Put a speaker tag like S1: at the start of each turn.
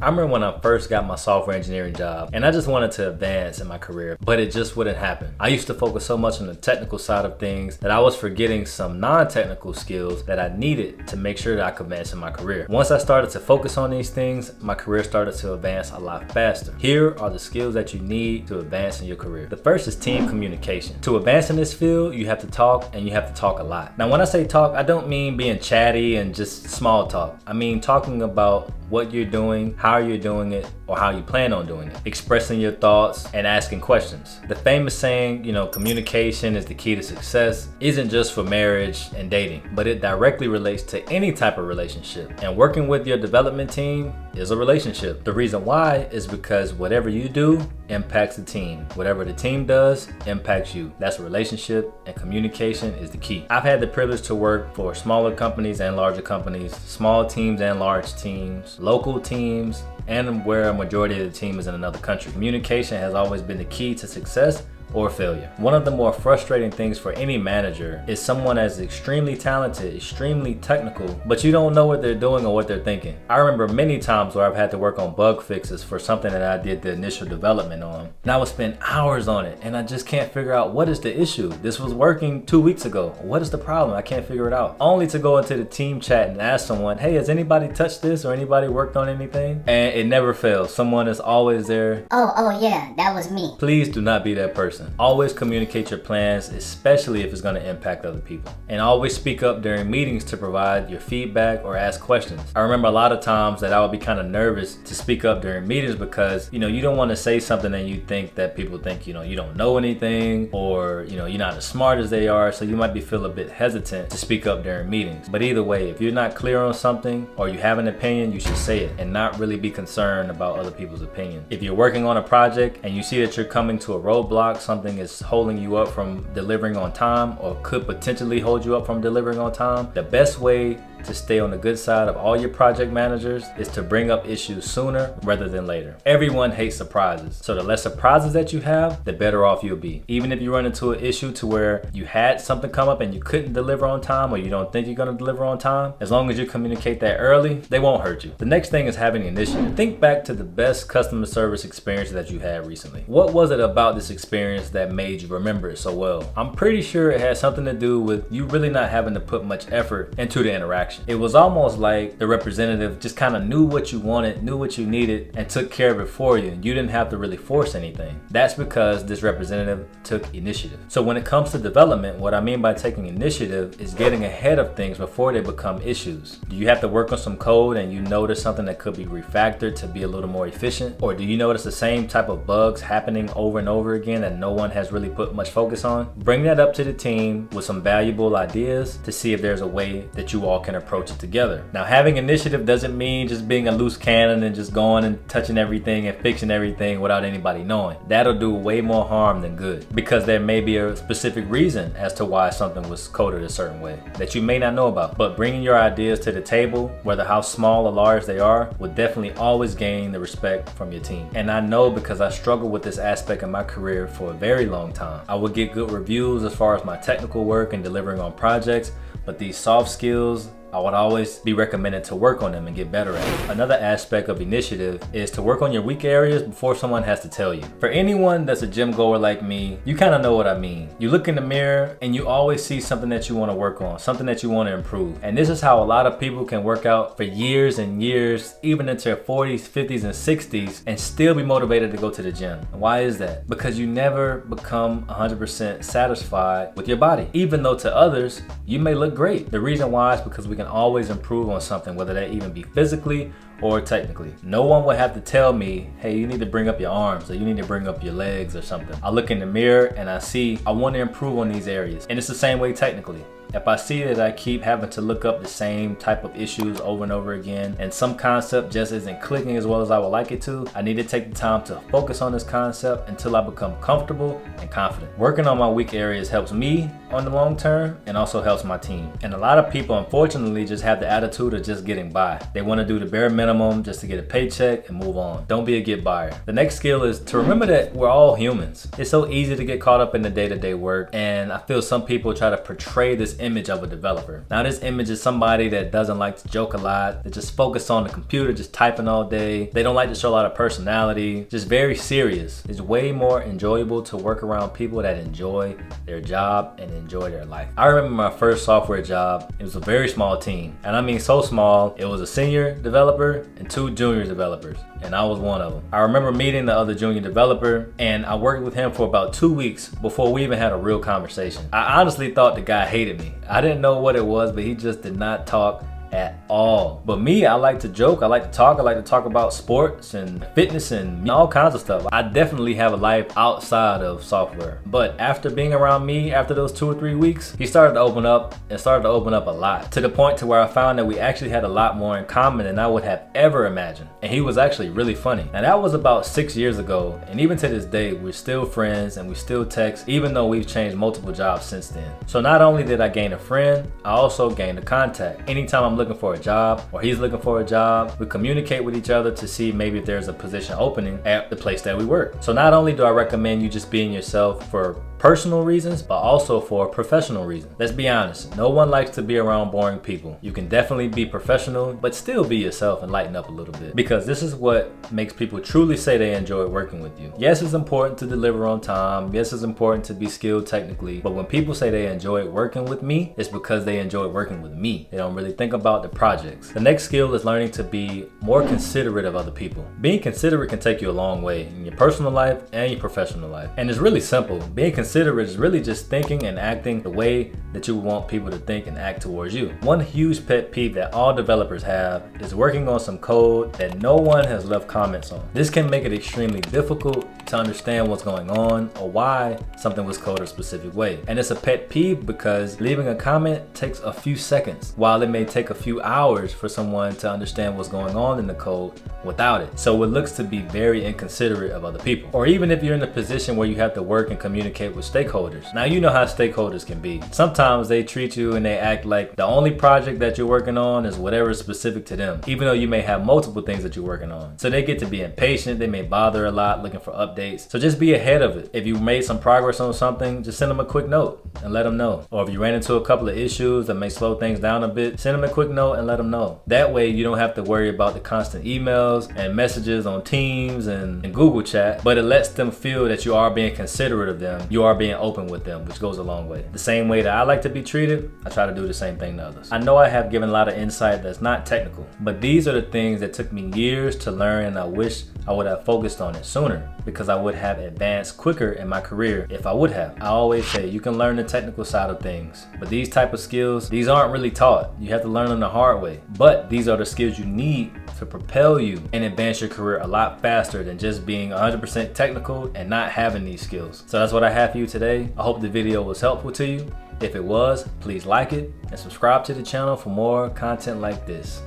S1: I remember when I first got my software engineering job and I just wanted to advance in my career, but it just wouldn't happen. I used to focus so much on the technical side of things that I was forgetting some non-technical skills that I needed to make sure that I could advance in my career. Once I started to focus on these things, my career started to advance a lot faster. Here are the skills that you need to advance in your career. The first is team communication. To advance in this field, you have to talk, and you have to talk a lot. Now, when I say talk, I don't mean being chatty and just small talk. I mean talking about what you're doing, how you're doing it, or how you plan on doing it. Expressing your thoughts and asking questions. The famous saying, communication is the key to success, isn't just for marriage and dating, but it directly relates to any type of relationship. And working with your development team is a relationship. The reason why is because whatever you do impacts the team. Whatever the team does impacts you. That's a relationship, and communication is the key. I've had the privilege to work for smaller companies and larger companies, small teams and large teams, local teams, and where a majority of the team is in another country. Communication has always been the key to success or failure. One of the more frustrating things for any manager is someone that's extremely talented, extremely technical, but you don't know what they're doing or what they're thinking. I remember many times where I've had to work on bug fixes for something that I did the initial development on, and I would spend hours on it, and I just can't figure out what is the issue. This was working 2 weeks ago. What is the problem? I can't figure it out. Only to go into the team chat and ask someone, hey, has anybody touched this or anybody worked on anything? And it never fails. Someone is always there.
S2: Oh yeah, that was me.
S1: Please do not be that person. Always communicate your plans, especially if it's going to impact other people. And always speak up during meetings to provide your feedback or ask questions. I remember a lot of times that I would be kind of nervous to speak up during meetings because, you don't want to say something and you think that people think, you don't know anything, or, you're not as smart as they are. So you might feel a bit hesitant to speak up during meetings. But either way, if you're not clear on something or you have an opinion, you should say it and not really be concerned about other people's opinion. If you're working on a project and you see that you're coming to a roadblock, something is holding you up from delivering on time or could potentially hold you up from delivering on time, the best way to stay on the good side of all your project managers is to bring up issues sooner rather than later. Everyone hates surprises, so the less surprises that you have, the better off you'll be. Even if you run into an issue to where you had something come up and you couldn't deliver on time, or you don't think you're going to deliver on time, as long as you communicate that early, they won't hurt you. The next thing is having initiative. Think back to the best customer service experience that you had recently. What was it about this experience that made you remember it so well? I'm pretty sure it had something to do with you really not having to put much effort into the interaction. It was almost like the representative just kind of knew what you wanted, knew what you needed, and took care of it for you. You didn't have to really force anything. That's because this representative took initiative. So when it comes to development, what I mean by taking initiative is getting ahead of things before they become issues. Do you have to work on some code and you notice something that could be refactored to be a little more efficient? Or do you notice the same type of bugs happening over and over again that no one has really put much focus on? Bring that up to the team with some valuable ideas to see if there's a way that you all can approach it together. Now, having initiative doesn't mean just being a loose cannon and just going and touching everything and fixing everything without anybody knowing. That'll do way more harm than good, because there may be a specific reason as to why something was coded a certain way that you may not know about. But bringing your ideas to the table, whether how small or large they are, will definitely always gain the respect from your team. And I know, because I struggled with this aspect of my career for a very long time. I would get good reviews as far as my technical work and delivering on projects, but these soft skills, I would always be recommended to work on them and get better at it. Another aspect of initiative is to work on your weak areas before someone has to tell you. For anyone that's a gym goer like me, you kind of know what I mean. You look in the mirror and you always see something that you want to work on, something that you want to improve. And this is how a lot of people can work out for years and years, even into their 40s, 50s, and 60s, and still be motivated to go to the gym. And why is that? Because you never become 100% satisfied with your body. Even though to others, you may look great. The reason why is because we can always improve on something, whether that even be physically or technically. No one would have to tell me, hey, you need to bring up your arms, or you need to bring up your legs or something. I look in the mirror and I see I want to improve on these areas. And it's the same way technically. If I see that I keep having to look up the same type of issues over and over again, and some concept just isn't clicking as well as I would like it to, I need to take the time to focus on this concept until I become comfortable and confident. Working on my weak areas helps me on the long term and also helps my team. And a lot of people, unfortunately, just have the attitude of just getting by. They want to do the bare minimum just to get a paycheck and move on. Don't be a get buyer. The next skill is to remember that we're all humans. It's so easy to get caught up in the day-to-day work, and I feel some people try to portray this image of a developer. Now this image is somebody that doesn't like to joke a lot, that just focus on the computer, just typing all day. They don't like to show a lot of personality, just very serious. It's way more enjoyable to work around people that enjoy their job and enjoy their life. I remember my first software job, it was a very small team. And I mean so small, it was a senior developer and 2 junior developers. And I was one of them. I remember meeting the other junior developer and I worked with him for about 2 weeks before we even had a real conversation. I honestly thought the guy hated me. I didn't know what it was, but he just did not talk at all. But me, I like to joke, I like to talk about sports and fitness and all kinds of stuff. I definitely have a life outside of software. But after being around me, after those 2 or 3 weeks, he started to open up a lot, to the point to where I found that we actually had a lot more in common than I would have ever imagined. And he was actually really funny. Now that was about 6 years ago, and even to this day, we're still friends and we still text, even though we've changed multiple jobs since then. So not only did I gain a friend, I also gained a contact. Anytime I'm looking for a job or he's looking for a job, we communicate with each other to see maybe if there's a position opening at the place that we work. So not only do I recommend you just being yourself for personal reasons, but also for professional reasons. Let's be honest, no one likes to be around boring people. You can definitely be professional, but still be yourself and lighten up a little bit, because this is what makes people truly say they enjoy working with you. Yes, it's important to deliver on time. Yes, it's important to be skilled technically, but when people say they enjoy working with me, it's because they enjoy working with me. They don't really think about the projects. The next skill is learning to be more considerate of other people. Being considerate can take you a long way in your personal life and your professional life. And it's really simple. Being considerate is really just thinking and acting the way that you would want people to think and act towards you. One huge pet peeve that all developers have is working on some code that no one has left comments on. This can make it extremely difficult to understand what's going on or why something was coded a specific way. And it's a pet peeve because leaving a comment takes a few seconds, while it may take a few hours for someone to understand what's going on in the code without it. So it looks to be very inconsiderate of other people. Or even if you're in a position where you have to work and communicate with stakeholders. Now you know how stakeholders can be. Sometimes they treat you and they act like the only project that you're working on is whatever is specific to them, even though you may have multiple things that you're working on. So they get to be impatient, they may bother a lot looking for updates. So just be ahead of it. If you made some progress on something, just send them a quick note and let them know. Or if you ran into a couple of issues that may slow things down a bit, send them a quick note and let them know. That way you don't have to worry about the constant emails and messages on Teams and Google Chat, but it lets them feel that you are being considerate of them. You are being open with them, which goes a long way. The same way that I like to be treated, I try to do the same thing to others. I know I have given a lot of insight that's not technical, but these are the things that took me years to learn, and I wish I would have focused on it sooner, because I would have advanced quicker in my career if I would have. I always say you can learn the technical side of things, but these type of skills, these aren't really taught. You have to learn them the hard way. But these are the skills you need to propel you and advance your career a lot faster than just being 100% technical and not having these skills. So that's what I have for you today. I hope the video was helpful to you. If it was, please like it and subscribe to the channel for more content like this.